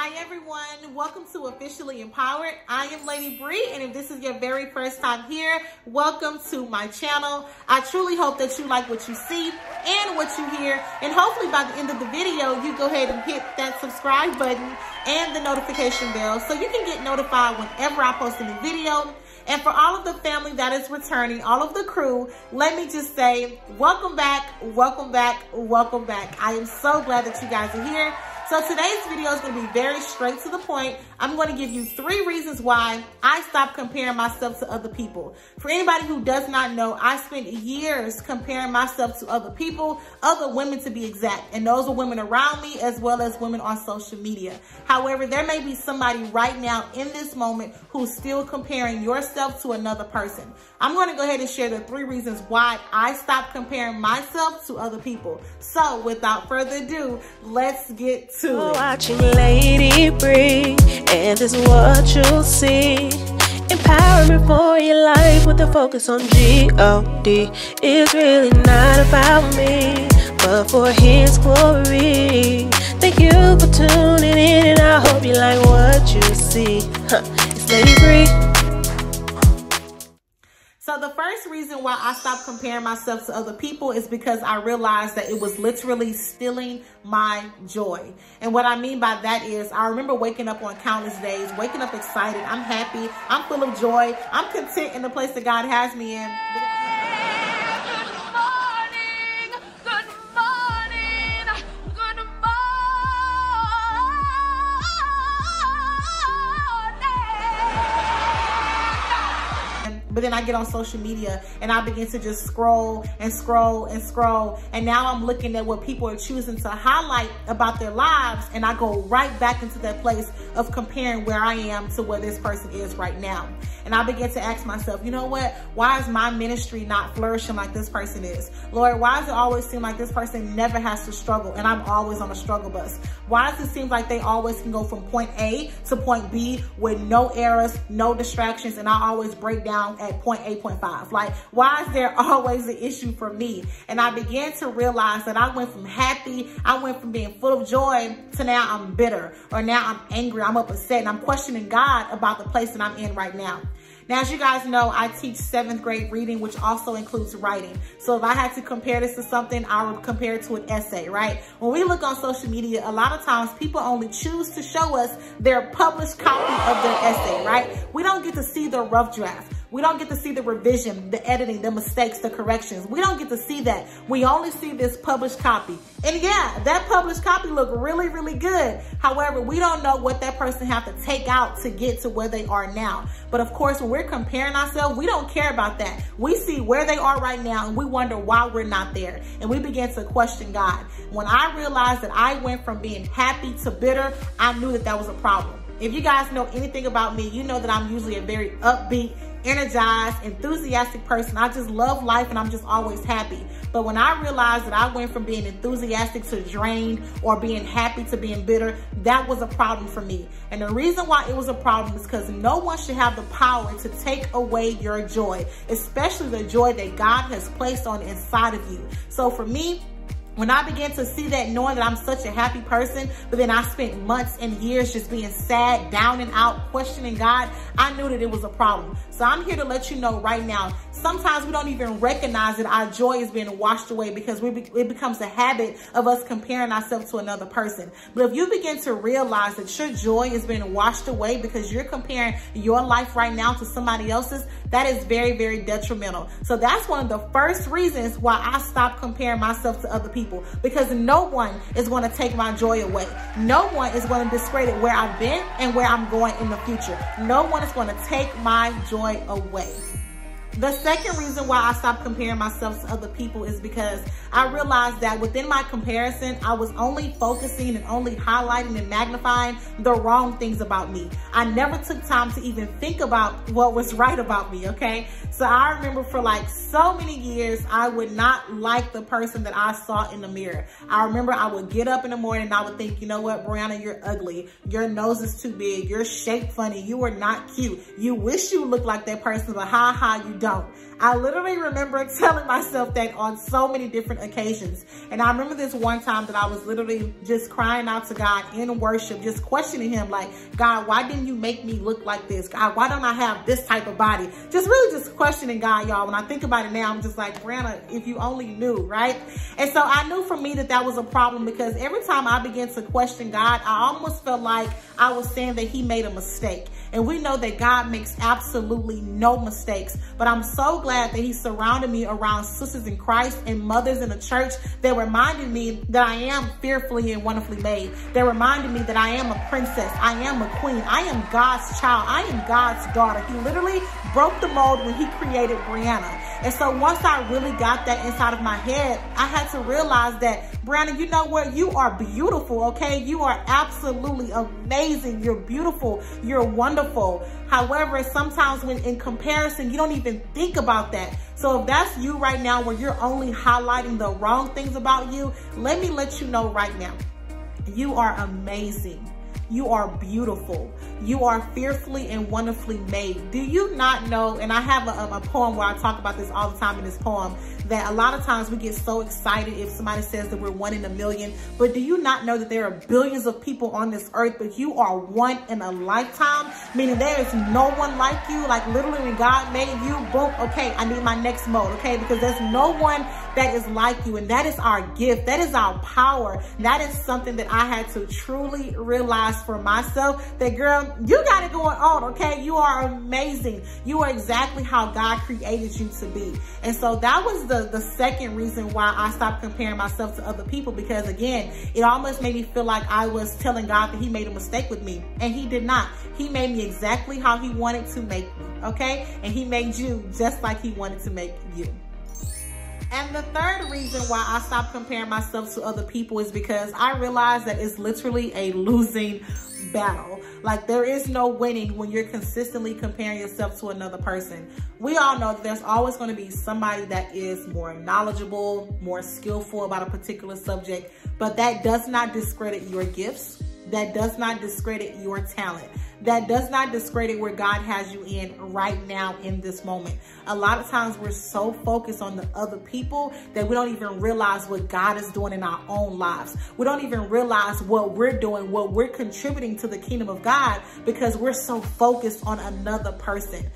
Hi everyone, welcome to Officially Empowered. I am Lady Bree, and if this is your very first time here, welcome to my channel. I truly hope that you like what you see and what you hear, and hopefully by the end of the video, you go ahead and hit that subscribe button and the notification bell so you can get notified whenever I post a new video. And for all of the family that is returning, all of the crew, let me just say, welcome back, welcome back, welcome back. I am so glad that you guys are here. So today's video is going to be very straight to the point. I'm going to give you 3 reasons why I stopped comparing myself to other people. For anybody who does not know, I spent years comparing myself to other people, other women to be exact. And those are women around me as well as women on social media. However, there may be somebody right now in this moment who's still comparing yourself to another person. I'm going to go ahead and share the 3 reasons why I stopped comparing myself to other people. So without further ado, let's get to it. Watching Lady Bree, and this is what you'll see. Empowerment for your life with a focus on G-O-D. It's really not about me, but for His glory. Thank you for tuning in, and I hope you like what you see. It's Lady Bree. So the first reason why I stopped comparing myself to other people is because I realized that it was literally stealing my joy. And what I mean by that is I remember waking up on countless days, waking up excited. I'm happy. I'm full of joy. I'm content in the place that God has me in. But then I get on social media and I begin to just scroll and scroll and scroll. And now I'm looking at what people are choosing to highlight about their lives. And I go right back into that place of comparing where I am to where this person is right now. And I begin to ask myself, you know what? Why is my ministry not flourishing like this person is? Lord, why does it always seem like this person never has to struggle and I'm always on a struggle bus? Why does it seem like they always can go from point A to point B with no errors, no distractions, and I always break down at point 8.5? Like, why is there always an issue for me? And I began to realize that I went from happy, I went from being full of joy to now I'm bitter, or now I'm angry, I'm upset, and I'm questioning God about the place that I'm in right now. Now, as you guys know, I teach 7th grade reading, which also includes writing. So if I had to compare this to something, I would compare it to an essay, right? When we look on social media, a lot of times people only choose to show us their published copy of their essay, right? We don't get to see the rough draft. We don't get to see the revision, the editing, the mistakes, the corrections. We don't get to see that. We only see this published copy. And yeah, that published copy looked really, really good. However, we don't know what that person have to take out to get to where they are now. But of course, when we're comparing ourselves, we don't care about that. We see where they are right now and we wonder why we're not there. And we begin to question God. When I realized that I went from being happy to bitter, I knew that that was a problem. If you guys know anything about me, you know that I'm usually a very upbeat, energized, enthusiastic person. I just love life and I'm just always happy. But when I realized that I went from being enthusiastic to drained, or being happy to being bitter, that was a problem for me. And the reason why it was a problem is because no one should have the power to take away your joy, especially the joy that God has placed on the inside of you. So for me, when I began to see that, knowing that I'm such a happy person, but then I spent months and years just being sad, down and out, questioning God, I knew that it was a problem. So I'm here to let you know right now, sometimes we don't even recognize that our joy is being washed away because it becomes a habit of us comparing ourselves to another person. But if you begin to realize that your joy is being washed away because you're comparing your life right now to somebody else's, that is very, very detrimental. So that's one of the first reasons why I stopped comparing myself to other people, because no one is going to take my joy away. No one is going to discredit where I've been and where I'm going in the future. No one is going to take my joy away. The second reason why I stopped comparing myself to other people is because I realized that within my comparison, I was only focusing and only highlighting and magnifying the wrong things about me. I never took time to even think about what was right about me, okay? So I remember for like so many years, I would not like the person that I saw in the mirror. I remember I would get up in the morning and I would think, you know what, Brianna, you're ugly. Your nose is too big. You're shaped funny. You are not cute. You wish you looked like that person, but ha, you don't. I literally remember telling myself that on so many different occasions. And I remember this one time that I was literally just crying out to God in worship, just questioning him like, God, why didn't you make me look like this? God, why don't I have this type of body? Just really just questioning God, y'all. When I think about it now, I'm just like, Brianna, if you only knew, right? And so I knew for me that that was a problem, because every time I began to question God, I almost felt like I was saying that he made a mistake. And we know that God makes absolutely no mistakes. But I'm so glad that he surrounded me around sisters in Christ and mothers in the church that reminded me that I am fearfully and wonderfully made. That reminded me that I am a princess. I am a queen. I am God's child. I am God's daughter. He literally broke the mold when he created Brianna. And so once I really got that inside of my head, I had to realize that, Brianna, you know what? You are beautiful, okay? You are absolutely amazing. You're beautiful. You're wonderful. However, sometimes when in comparison, you don't even think about that. So if that's you right now, where you're only highlighting the wrong things about you, let me let you know right now, you are amazing. You are beautiful. You are fearfully and wonderfully made. Do you not know, and I have a poem where I talk about this all the time in this poem, that a lot of times we get so excited if somebody says that we're 1 in a million, but do you not know that there are billions of people on this earth, but you are one in a lifetime? Meaning there is no one like you. Like literally when God made you, boom, okay, I need my next mode, okay? Because there's no one that is like you, and that is our gift. That is our power. That is something that I had to truly realize for myself, that girl, you got it going on, okay? You are amazing. You are exactly how God created you to be. And so that was the second reason why I stopped comparing myself to other people, because again, it almost made me feel like I was telling God that he made a mistake with me, and he did not. He made me exactly how he wanted to make me, okay? And he made you just like he wanted to make you. And the third reason why I stopped comparing myself to other people is because I realized that it's literally a losing battle. Like there is no winning when you're consistently comparing yourself to another person. We all know that there's always going to be somebody that is more knowledgeable, more skillful about a particular subject, but that does not discredit your gifts. That does not discredit your talent. That does not discredit where God has you in right now in this moment. A lot of times we're so focused on the other people that we don't even realize what God is doing in our own lives. We don't even realize what we're doing, what we're contributing to the kingdom of God, because we're so focused on another person.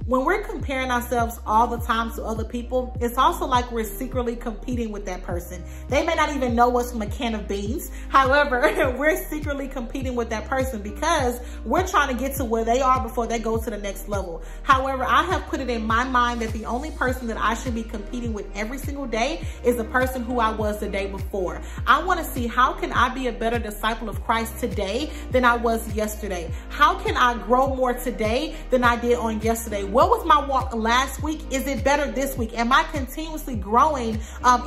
When we're comparing ourselves all the time to other people, it's also like we're secretly competing with that person. They may not even know what's from a can of beans. However, we're secretly competing with that person because we're trying to get to where they are before they go to the next level. However, I have put it in my mind that the only person that I should be competing with every single day is the person who I was the day before. I want to see, how can I be a better disciple of Christ today than I was yesterday? How can I grow more today than I did on yesterday? What was my walk last week? Is it better this week? Am I continuously growing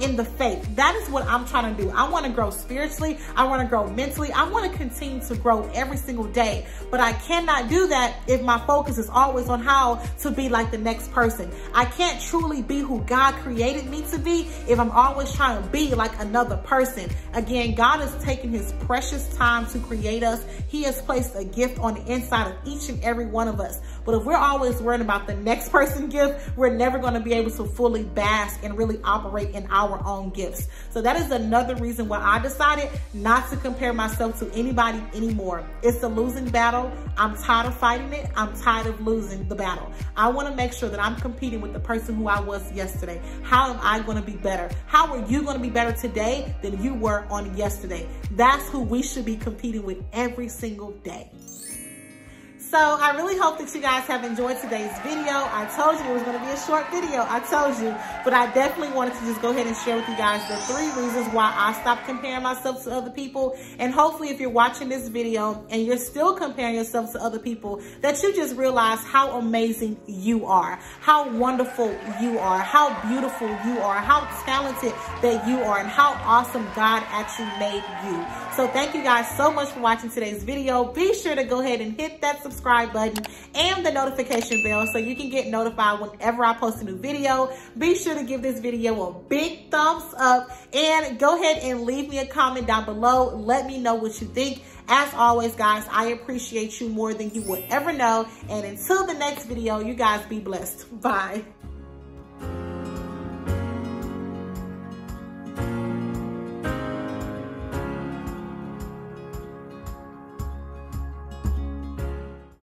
in the faith? That is what I'm trying to do. I want to grow spiritually. I want to grow mentally. I want to continue to grow every single day. But I cannot do that if my focus is always on how to be like the next person. I can't truly be who God created me to be if I'm always trying to be like another person. Again, God has taken his precious time to create us. He has placed a gift on the inside of each and every one of us. But if we're always worried about the next person's gift, we're never going to be able to fully bask and really operate in our own gifts. So that is another reason why I decided not to compare myself to anybody anymore. It's a losing battle. I'm tired of fighting it. I'm tired of losing the battle. I want to make sure that I'm competing with the person who I was yesterday. How am I going to be better? How are you going to be better today than you were on yesterday? That's who we should be competing with every single day. So I really hope that you guys have enjoyed today's video. I told you it was going to be a short video. I told you, but I definitely wanted to just go ahead and share with you guys the 3 reasons why I stopped comparing myself to other people. And hopefully if you're watching this video and you're still comparing yourself to other people, that you just realize how amazing you are, how wonderful you are, how beautiful you are, how talented that you are, and how awesome God actually made you. So thank you guys so much for watching today's video. Be sure to go ahead and hit that subscribe button and the notification bell so you can get notified whenever I post a new video. Be sure to give this video a big thumbs up and go ahead and leave me a comment down below. Let me know what you think. As always, guys, I appreciate you more than you would ever know. And until the next video, you guys be blessed. Bye.